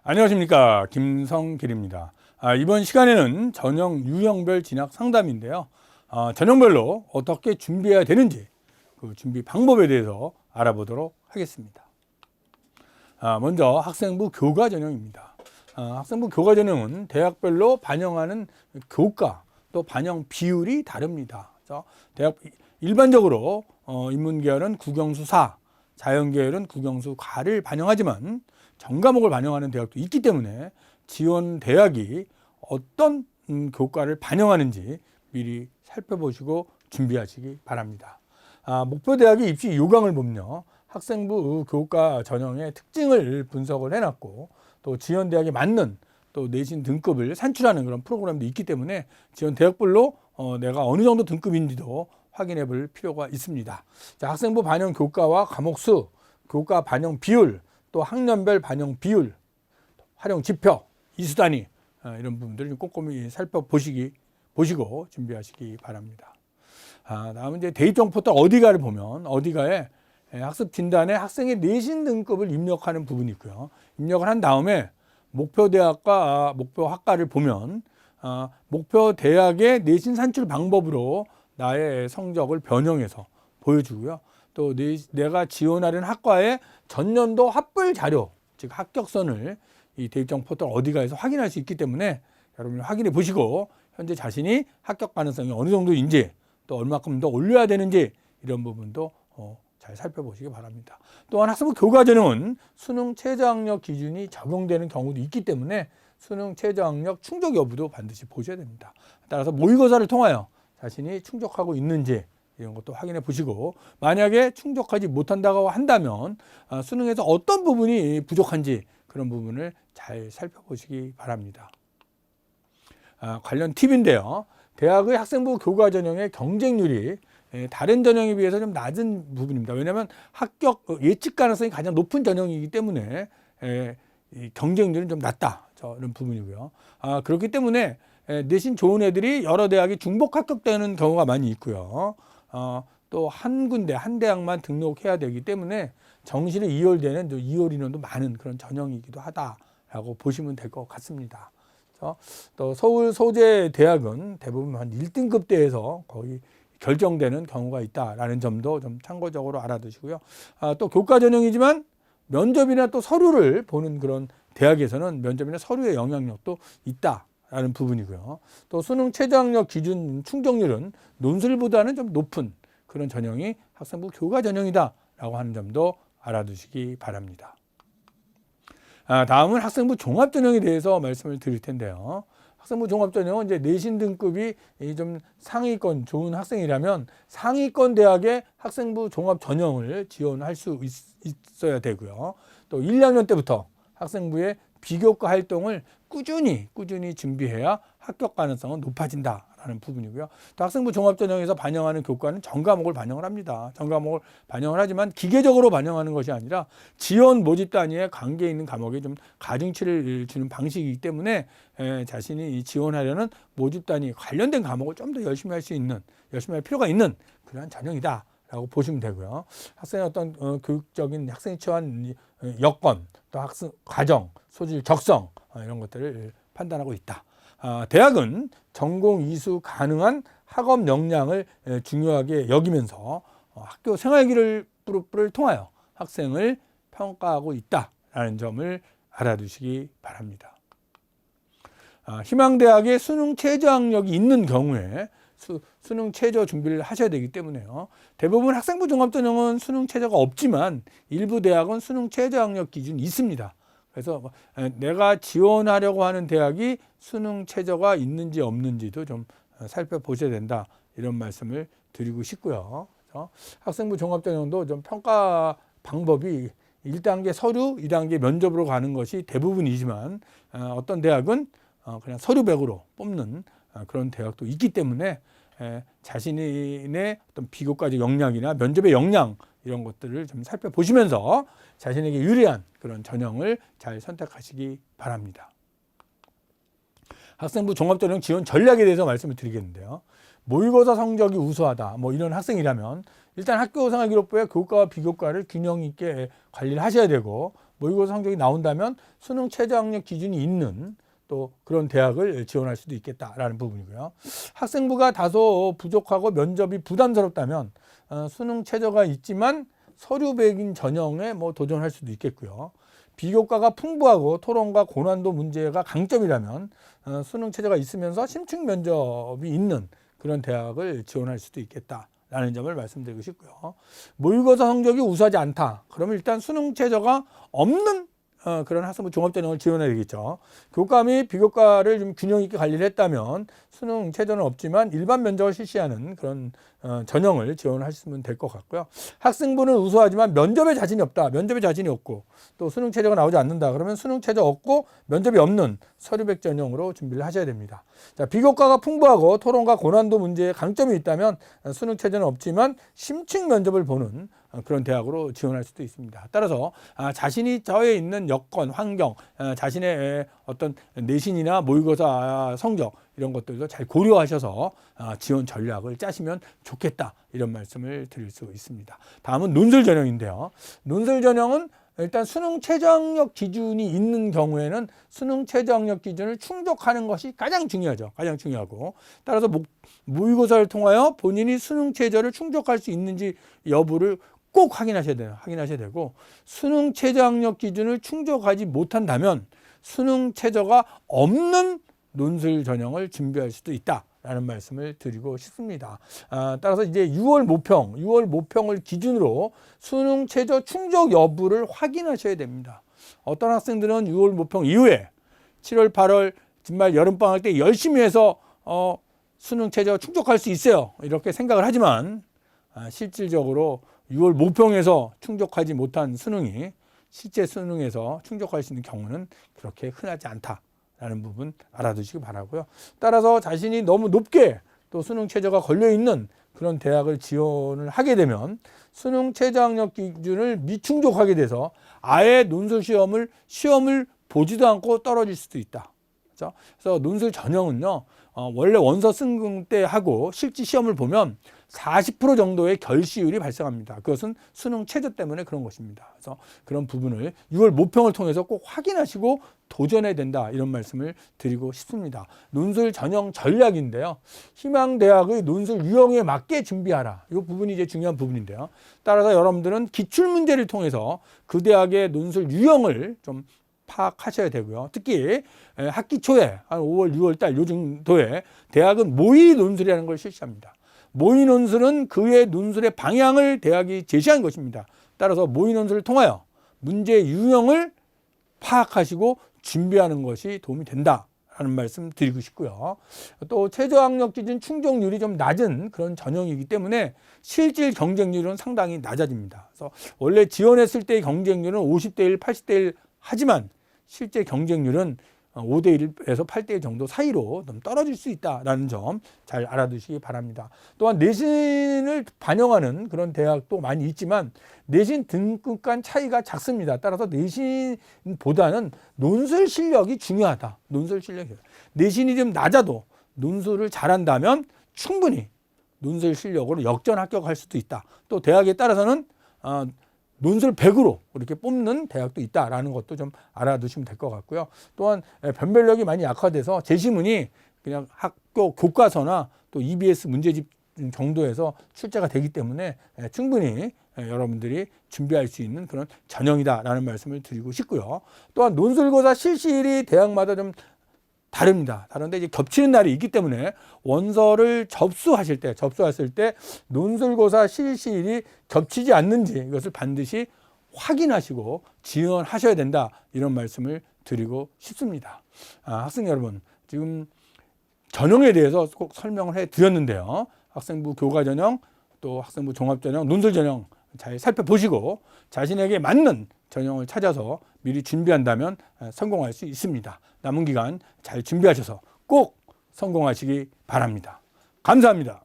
안녕하십니까, 김성길입니다. 이번 시간에는 전형 유형별 진학 상담인데요. 전형별로 어떻게 준비해야 되는지 그 준비 방법에 대해서 알아보도록 하겠습니다. 먼저 학생부 교과 전형입니다. 학생부 교과 전형은 대학별로 반영하는 교과 또 반영 비율이 다릅니다. 대학 일반적으로 인문계열은 국영수 4, 자연계열은 국영수 가를 반영하지만 전과목을 반영하는 대학도 있기 때문에 지원 대학이 어떤 교과를 반영하는지 미리 살펴보시고 준비하시기 바랍니다. 목표 대학의 입시 요강을 보면요, 학생부 교과 전형의 특징을 분석을 해놨고 또 지원 대학에 맞는 또 내신 등급을 산출하는 그런 프로그램도 있기 때문에 지원 대학별로 내가 어느 정도 등급인지도 확인해 볼 필요가 있습니다. 자, 학생부 반영 교과와 과목 수, 교과 반영 비율, 또 학년별 반영 비율, 활용 지표, 이수단위 이런 부분들을 꼼꼼히 보시고 준비하시기 바랍니다. 다음은 이제 대입정 포털 어디가를 보면 어디가에 학습 진단에 학생의 내신 등급을 입력하는 부분이 있고요. 입력을 한 다음에 목표 대학과 목표 학과를 보면 목표 대학의 내신 산출 방법으로 나의 성적을 변형해서 보여주고요. 또 내가 지원하려는 학과의 전년도 합불 자료, 즉 합격선을 이 대입정 포털 어디가에서 확인할 수 있기 때문에 여러분이 확인해 보시고 현재 자신이 합격 가능성이 어느 정도인지 또 얼마큼 더 올려야 되는지 이런 부분도 잘 살펴보시기 바랍니다. 또한 학생부 교과 전형은 수능 최저학력 기준이 적용되는 경우도 있기 때문에 수능 최저학력 충족 여부도 반드시 보셔야 됩니다. 따라서 모의고사를 통하여 자신이 충족하고 있는지 이런 것도 확인해 보시고, 만약에 충족하지 못한다고 한다면 수능에서 어떤 부분이 부족한지 그런 부분을 잘 살펴보시기 바랍니다. 관련 팁인데요, 대학의 학생부 교과 전형의 경쟁률이 다른 전형에 비해서 좀 낮은 부분입니다. 왜냐하면 합격 예측 가능성이 가장 높은 전형이기 때문에 경쟁률은 좀 낮다, 이런 부분이고요. 그렇기 때문에 내신 좋은 애들이 여러 대학이 중복 합격되는 경우가 많이 있고요. 또 한 군데, 한 대학만 등록해야 되기 때문에 정시를 2월되는 2월 인원도 많은 그런 전형이기도 하다라고 보시면 될 것 같습니다. 또 서울 소재 대학은 대부분 한 1등급대에서 거의 결정되는 경우가 있다라는 점도 좀 참고적으로 알아두시고요. 또 교과 전형이지만 면접이나 또 서류를 보는 그런 대학에서는 면접이나 서류의 영향력도 있다라는 부분이고요. 또 수능 최저학력 기준 충족률은 논술보다는 좀 높은 그런 전형이 학생부 교과 전형이다라고 하는 점도 알아두시기 바랍니다. 다음은 학생부 종합전형에 대해서 말씀을 드릴 텐데요. 학생부 종합전형은 이제 내신 등급이 좀 상위권 좋은 학생이라면 상위권 대학의 학생부 종합전형을 지원할 수 있어야 되고요. 또 1, 2학년 때부터 학생부의 비교과 활동을 꾸준히 준비해야 합격 가능성은 높아진다라는 부분이고요. 또 학생부 종합전형에서 반영하는 교과는 전과목을 반영을 합니다. 전과목을 반영을 하지만 기계적으로 반영하는 것이 아니라 지원 모집 단위에 관계 있는 과목에 좀 가중치를 주는 방식이기 때문에 자신이 지원하려는 모집 단위 관련된 과목을 좀 더 열심히 할 필요가 있는 그러한 전형이다 라고 보시면 되고요. 학생의 어떤 교육적인 학생이 처한 여건, 또 학생 과정, 소질, 적성 이런 것들을 판단하고 있다. 대학은 전공 이수 가능한 학업 역량을 중요하게 여기면서 학교 생활기를 통하여 학생을 평가하고 있다라는 점을 알아두시기 바랍니다. 희망대학에 수능 최저학력이 있는 경우에 수능 최저 준비를 하셔야 되기 때문에요. 대부분 학생부 종합전형은 수능 최저가 없지만 일부 대학은 수능 최저학력 기준이 있습니다. 그래서 내가 지원하려고 하는 대학이 수능 최저가 있는지 없는지도 좀 살펴보셔야 된다, 이런 말씀을 드리고 싶고요. 학생부 종합전형도 좀 평가 방법이 1단계 서류, 2단계 면접으로 가는 것이 대부분이지만 어떤 대학은 그냥 서류백으로 뽑는 그런 대학도 있기 때문에 자신의 어떤 비교과적 역량이나 면접의 역량 이런 것들을 좀 살펴보시면서 자신에게 유리한 그런 전형을 잘 선택하시기 바랍니다. 학생부 종합전형 지원 전략에 대해서 말씀을 드리겠는데요. 모의고사 성적이 우수하다, 이런 학생이라면 일단 학교생활기록부에 교과와 비교과를 균형 있게 관리를 하셔야 되고, 모의고사 성적이 나온다면 수능 최저학력 기준이 있는 또 그런 대학을 지원할 수도 있겠다라는 부분이고요. 학생부가 다소 부족하고 면접이 부담스럽다면 수능 최저가 있지만 서류 백인 전형에 도전할 수도 있겠고요. 비교과가 풍부하고 토론과 고난도 문제가 강점이라면 수능 최저가 있으면서 심층 면접이 있는 그런 대학을 지원할 수도 있겠다라는 점을 말씀드리고 싶고요. 모의고사 성적이 우수하지 않다. 그러면 일단 수능 최저가 없는 그런 학생부 종합전형을 지원해야 되겠죠. 교과 및 비교과를 좀 균형 있게 관리를 했다면 수능 최저는 없지만 일반 면접을 실시하는 그런 전형을 지원하시면 될 것 같고요. 학생부는 우수하지만 면접에 자신이 없다. 면접에 자신이 없고 또 수능 최저가 나오지 않는다. 그러면 수능 최저 없고 면접이 없는 서류백 전형으로 준비를 하셔야 됩니다. 자, 비교과가 풍부하고 토론과 고난도 문제에 강점이 있다면 수능 최저는 없지만 심층 면접을 보는 그런 대학으로 지원할 수도 있습니다. 따라서 자신이 처해 있는 여건, 환경, 자신의 어떤 내신이나 모의고사 성적 이런 것들도 잘 고려하셔서 지원 전략을 짜시면 좋겠다 이런 말씀을 드릴 수 있습니다. 다음은 논술 전형인데요. 논술 전형은 일단 수능 최저학력 기준이 있는 경우에는 수능 최저학력 기준을 충족하는 것이 가장 중요하죠. 가장 중요하고 따라서 모의고사를 통하여 본인이 수능 최저를 충족할 수 있는지 여부를 꼭 확인하셔야 돼요. 확인하셔야 되고 수능 최저학력 기준을 충족하지 못한다면 수능 최저가 없는 논술 전형을 준비할 수도 있다라는 말씀을 드리고 싶습니다. 따라서 이제 6월 모평을 기준으로 수능 최저 충족 여부를 확인하셔야 됩니다. 어떤 학생들은 6월 모평 이후에 7월, 8월 정말 여름방학 때 열심히 해서 수능 최저 충족할 수 있어요. 이렇게 생각을 하지만 실질적으로 6월 모평에서 충족하지 못한 수능이 실제 수능에서 충족할 수 있는 경우는 그렇게 흔하지 않다라는 부분 알아두시기 바라고요. 따라서 자신이 너무 높게 또 수능 최저가 걸려있는 그런 대학을 지원을 하게 되면 수능 최저학력 기준을 미충족하게 돼서 아예 논술 시험을 보지도 않고 떨어질 수도 있다. 그렇죠? 그래서 논술 전형은요, 원래 원서 승강 때 하고 실지 시험을 보면 40% 정도의 결시율이 발생합니다. 그것은 수능 최저 때문에 그런 것입니다. 그래서 그런 부분을 6월 모평을 통해서 꼭 확인하시고 도전해야 된다 이런 말씀을 드리고 싶습니다. 논술 전형 전략인데요. 희망대학의 논술 유형에 맞게 준비하라. 이 부분이 이제 중요한 부분인데요. 따라서 여러분들은 기출문제를 통해서 그 대학의 논술 유형을 좀 파악하셔야 되고요. 특히 학기 초에 한 5월, 6월 달 요 정도에 대학은 모의 논술이라는 걸 실시합니다. 모의 논술은 그의 논술의 방향을 대학이 제시한 것입니다. 따라서 모의 논술을 통하여 문제 유형을 파악하시고 준비하는 것이 도움이 된다라는 말씀 드리고 싶고요. 또 최저학력 기준 충족률이 좀 낮은 그런 전형이기 때문에 실질 경쟁률은 상당히 낮아집니다. 그래서 원래 지원했을 때의 경쟁률은 50대 1, 80대 1 하지만 실제 경쟁률은 5대 1에서 8대 1 정도 사이로 좀 떨어질 수 있다는 점 잘 알아두시기 바랍니다. 또한 내신을 반영하는 그런 대학도 많이 있지만 내신 등급 간 차이가 작습니다. 따라서 내신보다는 논술 실력이 중요하다. 논술 실력이. 내신이 좀 낮아도 논술을 잘한다면 충분히 논술 실력으로 역전 합격할 수도 있다. 또 대학에 따라서는 논술 100으로 이렇게 뽑는 대학도 있다라는 것도 좀 알아두시면 될 것 같고요. 또한 변별력이 많이 약화돼서 제시문이 그냥 학교 교과서나 또 EBS 문제집 정도에서 출제가 되기 때문에 충분히 여러분들이 준비할 수 있는 그런 전형이다라는 말씀을 드리고 싶고요. 또한 논술고사 실시일이 대학마다 좀 다릅니다. 다른데 이제 겹치는 날이 있기 때문에 원서를 접수하실 때 논술고사 실시일이 겹치지 않는지 이것을 반드시 확인하시고 지원하셔야 된다 이런 말씀을 드리고 싶습니다. 학생 여러분, 지금 전형에 대해서 꼭 설명을 해 드렸는데요. 학생부 교과 전형, 또 학생부 종합 전형, 논술 전형 잘 살펴보시고 자신에게 맞는 전형을 찾아서 미리 준비한다면 성공할 수 있습니다. 남은 기간 잘 준비하셔서 꼭 성공하시기 바랍니다. 감사합니다.